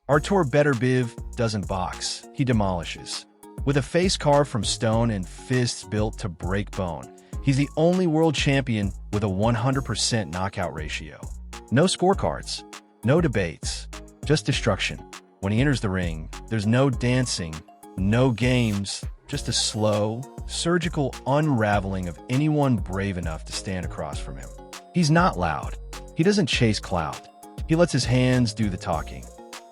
Artur Beterbiev doesn't box, he demolishes. With a face carved from stone and fists built to break bone, he's the only world champion with a 100% knockout ratio. No scorecards, no debates, just destruction. When he enters the ring, there's no dancing, no games, just a slow, surgical unraveling of anyone brave enough to stand across from him. He's not loud. He doesn't chase clout. He lets his hands do the talking,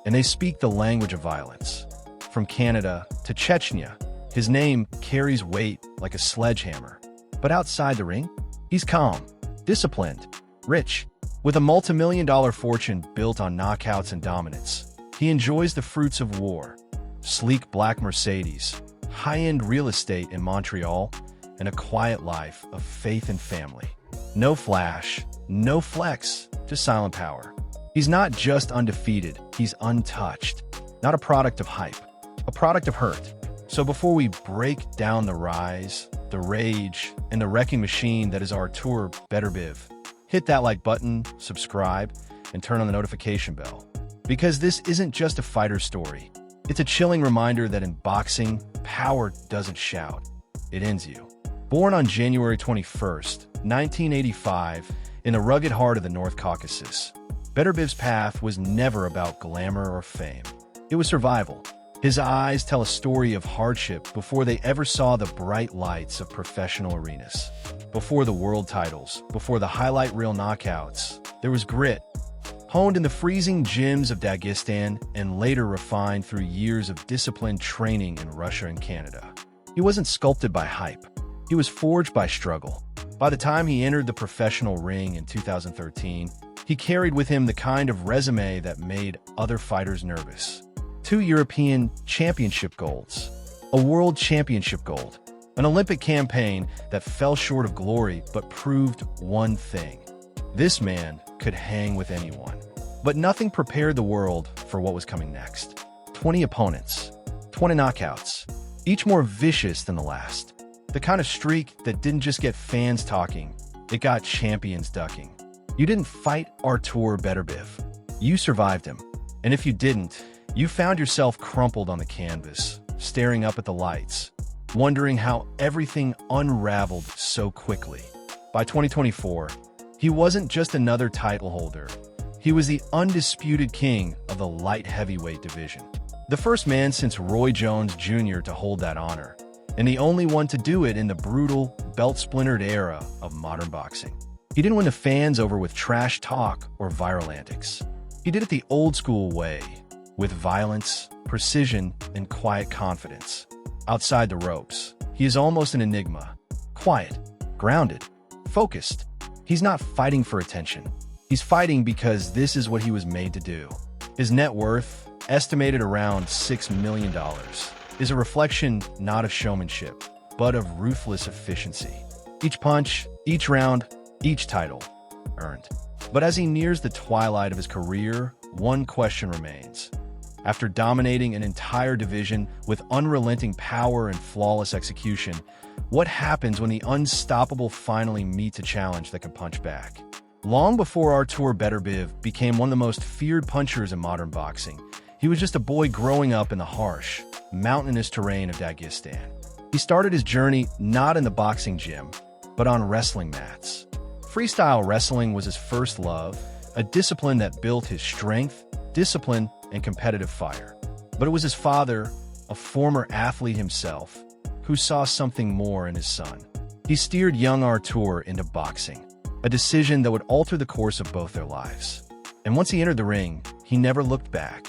and they speak the language of violence. From Canada to Chechnya, his name carries weight like a sledgehammer. But outside the ring, he's calm, disciplined, rich. With a multi-million-dollar fortune built on knockouts and dominance, he enjoys the fruits of war. Sleek black Mercedes, high-end real estate in Montreal, and a quiet life of faith and family. No flash, no flex, just silent power. He's not just undefeated, he's untouched. Not a product of hype, a product of hurt. So before we break down the rise, the rage, and the wrecking machine that is Artur Beterbiev, hit that like button, subscribe, and turn on the notification bell. Because this isn't just a fighter's story. It's a chilling reminder that in boxing, power doesn't shout. It ends you. Born on January 21st, 1985, in the rugged heart of the North Caucasus, Beterbiev's path was never about glamour or fame. It was survival. His eyes tell a story of hardship before they ever saw the bright lights of professional arenas. Before the world titles, before the highlight reel knockouts, there was grit, honed in the freezing gyms of Dagestan and later refined through years of disciplined training in Russia and Canada. He wasn't sculpted by hype. He was forged by struggle. By the time he entered the professional ring in 2013, he carried with him the kind of resume that made other fighters nervous. 2 European championship golds, a world championship gold, an Olympic campaign that fell short of glory but proved one thing. This man could hang with anyone. But nothing prepared the world for what was coming next. 20 opponents, 20 knockouts, each more vicious than the last. The kind of streak that didn't just get fans talking, it got champions ducking. You didn't fight Artur Beterbiev. You survived him. And if you didn't, you found yourself crumpled on the canvas, staring up at the lights, wondering how everything unraveled so quickly. By 2024, he wasn't just another title holder. He was the undisputed king of the light heavyweight division. The first man since Roy Jones Jr. to hold that honor, and the only one to do it in the brutal, belt-splintered era of modern boxing. He didn't win the fans over with trash talk or viral antics. He did it the old-school way, with violence, precision, and quiet confidence. Outside the ropes, he is almost an enigma. Quiet, grounded, focused. He's not fighting for attention. He's fighting because this is what he was made to do. His net worth, estimated around $6 million, is a reflection not of showmanship, but of ruthless efficiency. Each punch, each round, each title, earned. But as he nears the twilight of his career, one question remains. After dominating an entire division with unrelenting power and flawless execution, what happens when the unstoppable finally meets a challenge that can punch back? Long before Artur Beterbiev became one of the most feared punchers in modern boxing, he was just a boy growing up in the harsh, mountainous terrain of Dagestan. He started his journey not in the boxing gym, but on wrestling mats. Freestyle wrestling was his first love, a discipline that built his strength, discipline, and competitive fire. But it was his father, a former athlete himself, who saw something more in his son. He steered young Artur into boxing, a decision that would alter the course of both their lives. And once he entered the ring, he never looked back.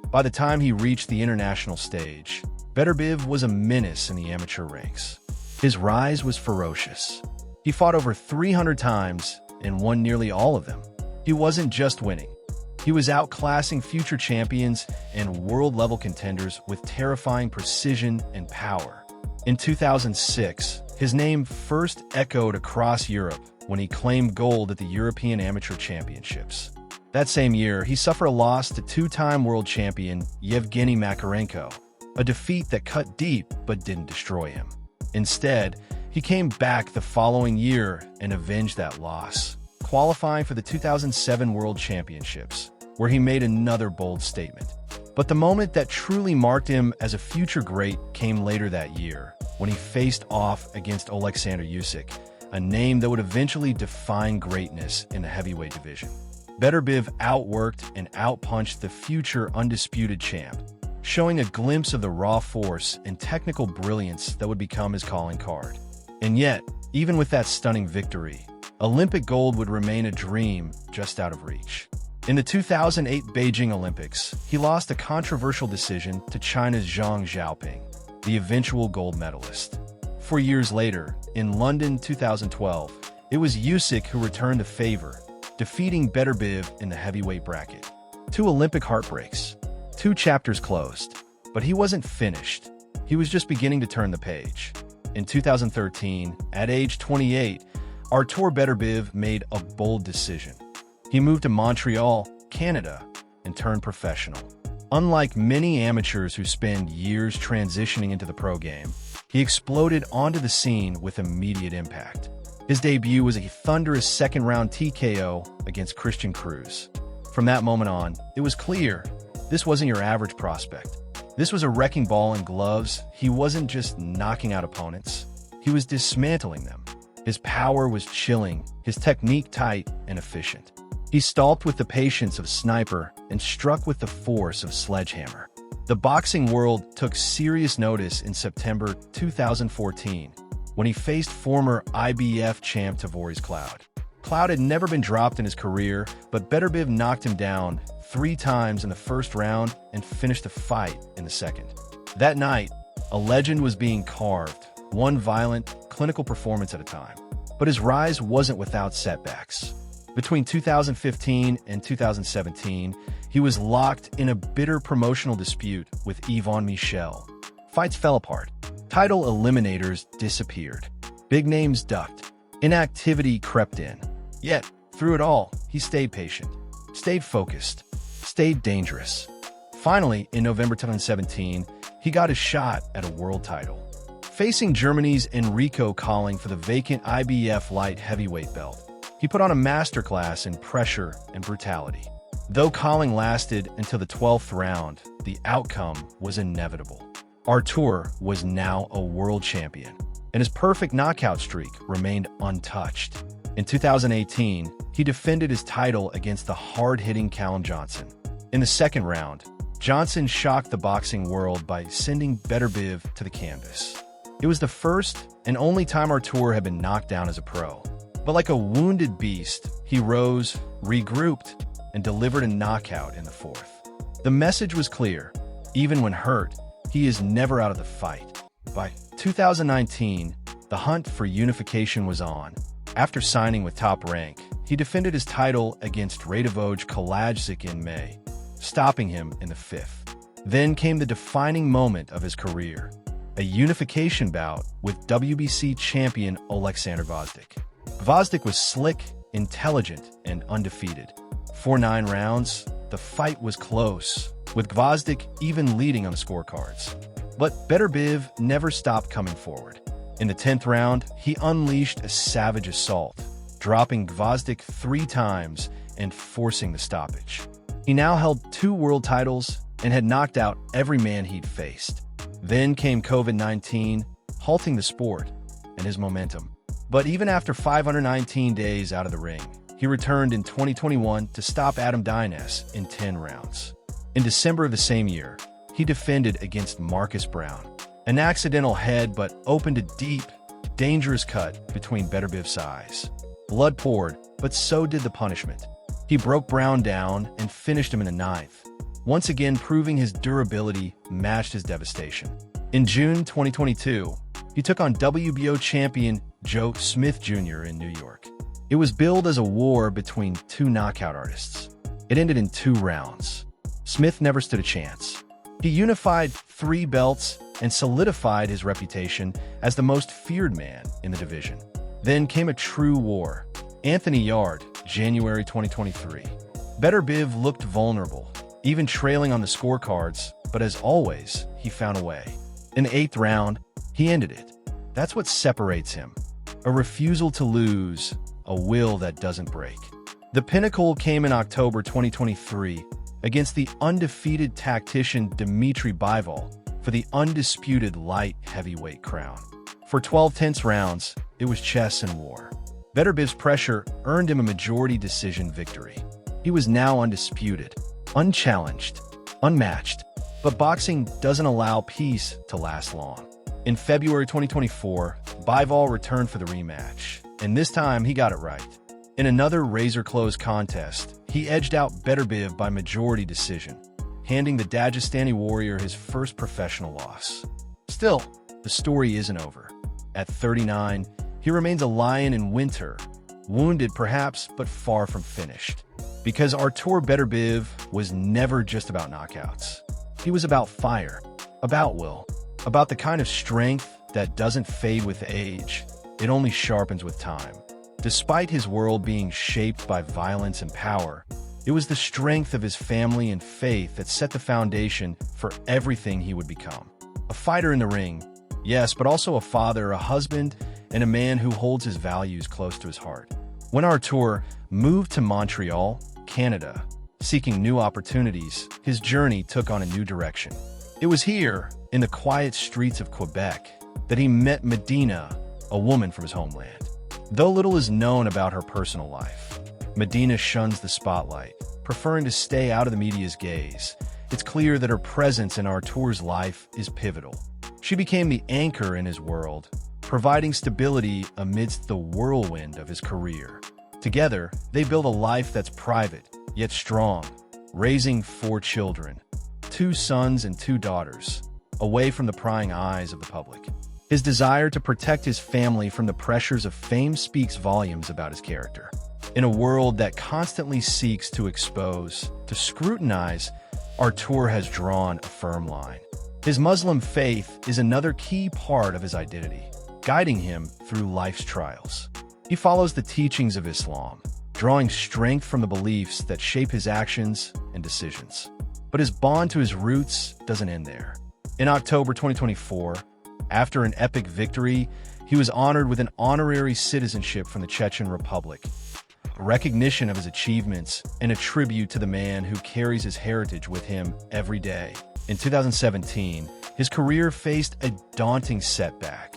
By the time he reached the international stage, Beterbiev was a menace in the amateur ranks. His rise was ferocious. He fought over 300 times and won nearly all of them. He wasn't just winning. He was outclassing future champions and world-level contenders with terrifying precision and power. In 2006, his name first echoed across Europe when he claimed gold at the European Amateur Championships. That same year, he suffered a loss to two-time world champion Yevgeny Makarenko, a defeat that cut deep but didn't destroy him. Instead, he came back the following year and avenged that loss, qualifying for the 2007 World Championships, where he made another bold statement. But the moment that truly marked him as a future great came later that year, when he faced off against Alexander Usyk, a name that would eventually define greatness in the heavyweight division. Beterbiev outworked and outpunched the future undisputed champ, showing a glimpse of the raw force and technical brilliance that would become his calling card. And yet, even with that stunning victory, Olympic gold would remain a dream just out of reach. In the 2008 Beijing Olympics, he lost a controversial decision to China's Zhang Xiaoping, the eventual gold medalist. 4 years later, in London 2012, it was Usyk who returned the favor, defeating Beterbiev in the heavyweight bracket. 2 Olympic heartbreaks, 2 chapters closed, but he wasn't finished. He was just beginning to turn the page. In 2013, at age 28, Artur Beterbiev made a bold decision. He moved to Montreal, Canada, and turned professional. Unlike many amateurs who spend years transitioning into the pro game, he exploded onto the scene with immediate impact. His debut was a thunderous second-round TKO against Christian Cruz. From that moment on, it was clear this wasn't your average prospect. This was a wrecking ball in gloves. He wasn't just knocking out opponents, he was dismantling them. His power was chilling, his technique tight and efficient. He stalked with the patience of a sniper and struck with the force of a sledgehammer. The boxing world took serious notice in September 2014 when he faced former IBF champ Tavoris Cloud. Cloud had never been dropped in his career, but Beterbiev knocked him down 3 times in the first round and finished the fight in the second. That night, a legend was being carved, one violent, clinical performance at a time. But his rise wasn't without setbacks. Between 2015 and 2017, he was locked in a bitter promotional dispute with Yvon Michel. Fights fell apart. Title eliminators disappeared. Big names ducked. Inactivity crept in. Yet, through it all, he stayed patient, stayed focused, stayed dangerous. Finally, in November 2017, he got a shot at a world title. Facing Germany's Enrico Colling for the vacant IBF light heavyweight belt, he put on a masterclass in pressure and brutality. Though Colling lasted until the 12th round, the outcome was inevitable. Artur was now a world champion, and his perfect knockout streak remained untouched. In 2018, he defended his title against the hard-hitting Callum Johnson. In the second round, Johnson shocked the boxing world by sending Beterbiev to the canvas. It was the first and only time Artur had been knocked down as a pro. But like a wounded beast, he rose, regrouped, and delivered a knockout in the fourth. The message was clear. Even when hurt, he is never out of the fight. By 2019, the hunt for unification was on. After signing with Top Rank, he defended his title against Radivoj Kalajdzic in May, stopping him in the 5th. Then came the defining moment of his career, a unification bout with WBC champion Alexander Gvozdyk. Gvozdyk was slick, intelligent, and undefeated. For 9 rounds, the fight was close, with Gvozdyk even leading on the scorecards. But Beterbiev never stopped coming forward. In the 10th round, he unleashed a savage assault, dropping Gvozdyk 3 times and forcing the stoppage. He now held 2 world titles and had knocked out every man he'd faced. Then came COVID-19, halting the sport and his momentum. But even after 519 days out of the ring, he returned in 2021 to stop Adam Dines in 10 rounds. In December of the same year, he defended against Marcus Brown. An accidental head but opened a deep, dangerous cut between Beterbiev's eyes. Blood poured, but so did the punishment. He broke Brown down and finished him in the 9th, once again proving his durability matched his devastation. In June 2022, he took on WBO champion Joe Smith Jr. in New York. It was billed as a war between 2 knockout artists. It ended in 2 rounds. Smith never stood a chance. He unified 3 belts and solidified his reputation as the most feared man in the division. Then came a true war. Anthony Yard, January 2023. Beterbiev looked vulnerable, even trailing on the scorecards, but as always, he found a way. In the 8th round, he ended it. That's what separates him. A refusal to lose, a will that doesn't break. The pinnacle came in October 2023, against the undefeated tactician Dmitry Bivol for the undisputed light heavyweight crown. For 12 tense rounds, it was chess and war. Beterbiev's pressure earned him a majority decision victory. He was now undisputed, unchallenged, unmatched. But boxing doesn't allow peace to last long. In February 2024, Bivol returned for the rematch, and this time he got it right. In another razor-close contest, he edged out Beterbiev by majority decision, handing the Dagestani warrior his first professional loss. Still, the story isn't over. At 39, he remains a lion in winter, wounded perhaps, but far from finished. Because Artur Beterbiev was never just about knockouts. He was about fire, about will, about the kind of strength that doesn't fade with age, it only sharpens with time. Despite his world being shaped by violence and power, it was the strength of his family and faith that set the foundation for everything he would become. A fighter in the ring, yes, but also a father, a husband, and a man who holds his values close to his heart. When Artur moved to Montreal, Canada, seeking new opportunities, his journey took on a new direction. It was here, in the quiet streets of Quebec, that he met Medina, a woman from his homeland. Though little is known about her personal life, Medina shuns the spotlight, preferring to stay out of the media's gaze. It's clear that her presence in Artur's life is pivotal. She became the anchor in his world, providing stability amidst the whirlwind of his career. Together, they build a life that's private, yet strong, raising 4 children, 2 sons and 2 daughters, away from the prying eyes of the public. His desire to protect his family from the pressures of fame speaks volumes about his character. In a world that constantly seeks to expose, to scrutinize, Artur has drawn a firm line. His Muslim faith is another key part of his identity, guiding him through life's trials. He follows the teachings of Islam, drawing strength from the beliefs that shape his actions and decisions. But his bond to his roots doesn't end there. In October 2024, after an epic victory, he was honored with an honorary citizenship from the Chechen Republic, a recognition of his achievements and a tribute to the man who carries his heritage with him every day. In 2017, his career faced a daunting setback,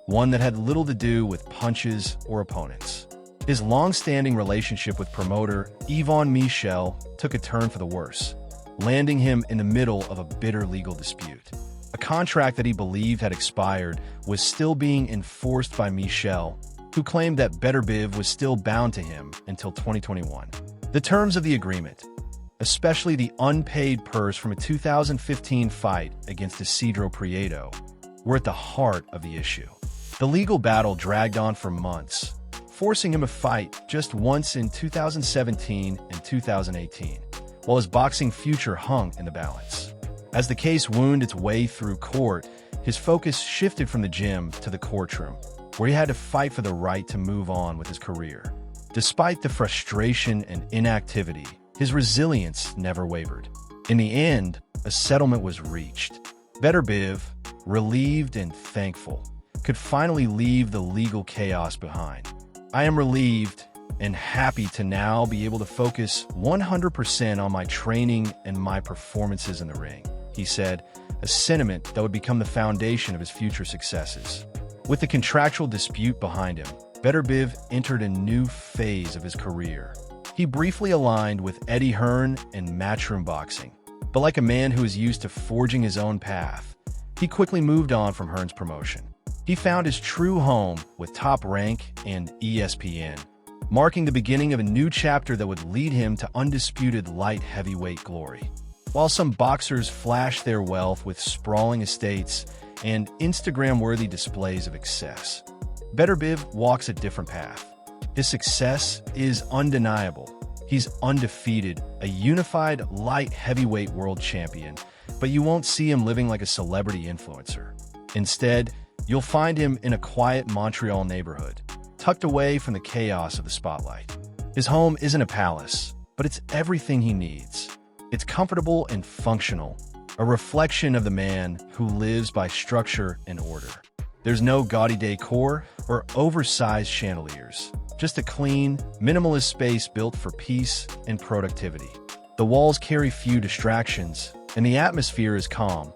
one that had little to do with punches or opponents. His long-standing relationship with promoter Yvon Michel took a turn for the worse, landing him in the middle of a bitter legal dispute. A contract that he believed had expired was still being enforced by Michel, who claimed that Beterbiev was still bound to him until 2021. The terms of the agreement, especially the unpaid purse from a 2015 fight against Isidro Prieto, were at the heart of the issue. The legal battle dragged on for months, forcing him to fight just once in 2017 and 2018, while his boxing future hung in the balance. As the case wound its way through court, his focus shifted from the gym to the courtroom, where he had to fight for the right to move on with his career. Despite the frustration and inactivity, his resilience never wavered. In the end, a settlement was reached. Beterbiev, relieved and thankful, could finally leave the legal chaos behind. I am relieved and happy to now be able to focus 100% on my training and my performances in the ring, he said, a sentiment that would become the foundation of his future successes. With the contractual dispute behind him, Beterbiev entered a new phase of his career. He briefly aligned with Eddie Hearn and matchroom boxing, but like a man who is used to forging his own path, he quickly moved on from Hearn's promotion. He found his true home with Top Rank and ESPN, marking the beginning of a new chapter that would lead him to undisputed light heavyweight glory. While some boxers flash their wealth with sprawling estates and Instagram-worthy displays of excess, Beterbiev walks a different path. His success is undeniable. He's undefeated, a unified light heavyweight world champion, but you won't see him living like a celebrity influencer. Instead, you'll find him in a quiet Montreal neighborhood, tucked away from the chaos of the spotlight. His home isn't a palace, but it's everything he needs. It's comfortable and functional, a reflection of the man who lives by structure and order. There's no gaudy decor or oversized chandeliers, just a clean, minimalist space built for peace and productivity. The walls carry few distractions, and the atmosphere is calm,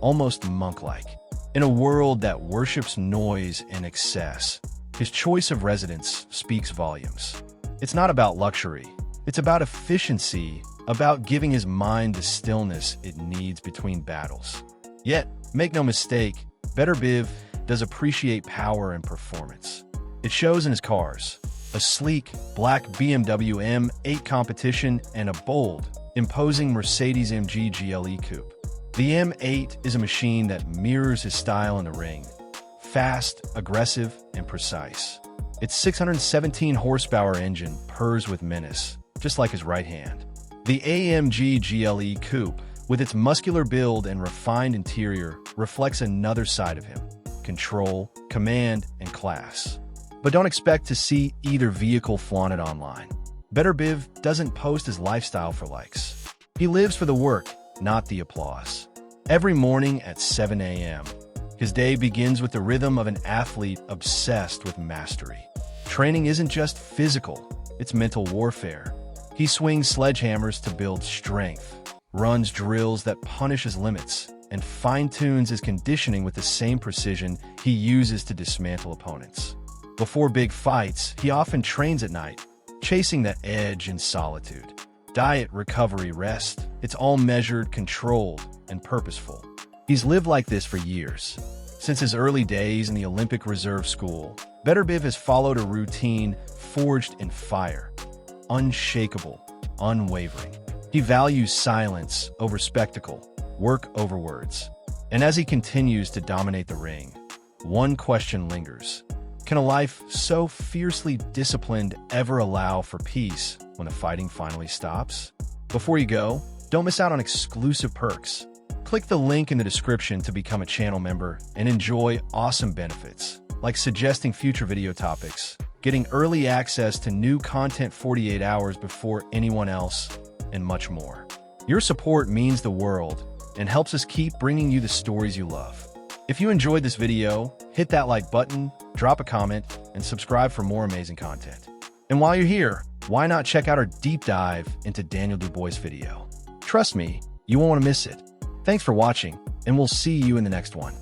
almost monk-like. In a world that worships noise and excess, his choice of residence speaks volumes. It's not about luxury. It's about efficiency, about giving his mind the stillness it needs between battles. Yet, make no mistake, Beterbiev does appreciate power and performance. It shows in his cars. A sleek, black BMW M8 competition and a bold, imposing Mercedes AMG GLE coupe. The M8 is a machine that mirrors his style in the ring. Fast, aggressive, and precise. Its 617 horsepower engine purrs with menace, just like his right hand. The AMG GLE coupe, with its muscular build and refined interior, reflects another side of him: control, command, and class. But don't expect to see either vehicle flaunted online. Beterbiev doesn't post his lifestyle for likes. He lives for the work, not the applause. Every morning at 7 a.m., his day begins with the rhythm of an athlete obsessed with mastery. Training isn't just physical, it's mental warfare. He swings sledgehammers to build strength, runs drills that punish his limits, and fine-tunes his conditioning with the same precision he uses to dismantle opponents. Before big fights, he often trains at night, chasing that edge in solitude. Diet, recovery, rest, it's all measured, controlled, and purposeful. He's lived like this for years. Since his early days in the Olympic Reserve School, Beterbiev has followed a routine forged in fire. Unshakable, unwavering. He values silence over spectacle, work over words. And as he continues to dominate the ring, one question lingers. Can a life so fiercely disciplined ever allow for peace when the fighting finally stops? Before you go, don't miss out on exclusive perks. Click the link in the description to become a channel member and enjoy awesome benefits, like suggesting future video topics, getting early access to new content 48 hours before anyone else, and much more. Your support means the world and helps us keep bringing you the stories you love. If you enjoyed this video, hit that like button, drop a comment, and subscribe for more amazing content. And while you're here, why not check out our deep dive into Daniel Dubois' video? Trust me, you won't want to miss it. Thanks for watching, and we'll see you in the next one.